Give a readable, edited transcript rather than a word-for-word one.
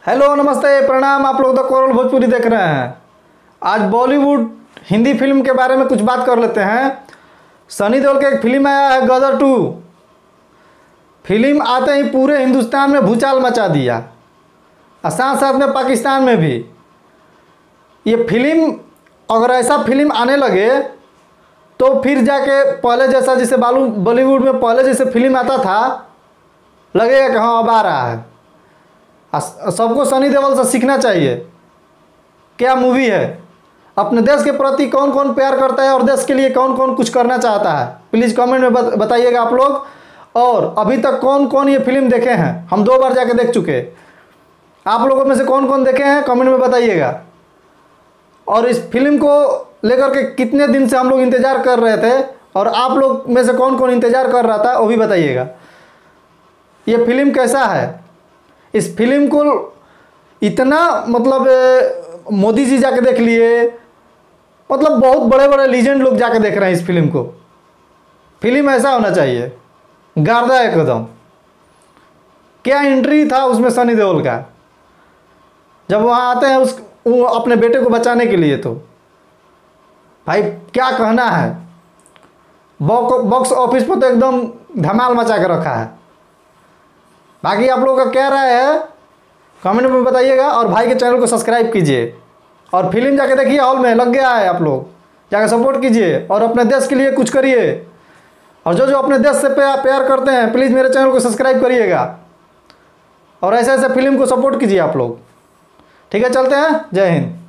Hello नमस्ते प्रणाम। आप लोग द कोरल भोजपुरी देख रहे हैं। आज बॉलीवुड हिंदी फिल्म के बारे में कुछ बात कर लेते हैं। सनी देओल का एक फिल्म आया है गदर 2। फिल्म आते ही पूरे हिंदुस्तान में भूचाल मचा दिया और साथ साथ में पाकिस्तान में भी। ये फिल्म अगर ऐसा फिल्म आने लगे तो फिर जाके पहले जैसा जैसे बॉलीवुड में पहले जैसे फिल्म आता था लगेगा कि हाँ अब आ रहा है। सबको सनी देओल से सीखना चाहिए। क्या मूवी है, अपने देश के प्रति कौन कौन प्यार करता है और देश के लिए कौन कौन कुछ करना चाहता है, प्लीज़ कमेंट में बताइएगा आप लोग। और अभी तक कौन कौन ये फिल्म देखे हैं, हम 2 बार जाके देख चुके। आप लोगों में से कौन कौन देखे हैं कमेंट में बताइएगा। और इस फिल्म को लेकर के कितने दिन से हम लोग इंतज़ार कर रहे थे और आप लोग में से कौन कौन इंतज़ार कर रहा था वो भी बताइएगा। ये फिल्म कैसा है, इस फिल्म को इतना मतलब मोदी जी जाके देख लिए, मतलब बहुत बड़े बड़े लीजेंड लोग जाके देख रहे हैं इस फिल्म को। फिल्म ऐसा होना चाहिए, गार्दा एकदम। क्या एंट्री था उसमें सनी देओल का, जब वहाँ आते हैं वो अपने बेटे को बचाने के लिए, तो भाई क्या कहना है। बॉक्स ऑफिस पर तो एकदम धमाल मचा के रखा है। बाकी आप लोगों का क्या राय है कमेंट में बताइएगा। और भाई के चैनल को सब्सक्राइब कीजिए और फिल्म जाके देखिए, हॉल में लग गया है, आप लोग जाके सपोर्ट कीजिए और अपने देश के लिए कुछ करिए। और जो जो अपने देश से प्यार करते हैं प्लीज़ मेरे चैनल को सब्सक्राइब करिएगा और ऐसे ऐसे फिल्म को सपोर्ट कीजिए आप लोग। ठीक है, चलते हैं। जय हिंद।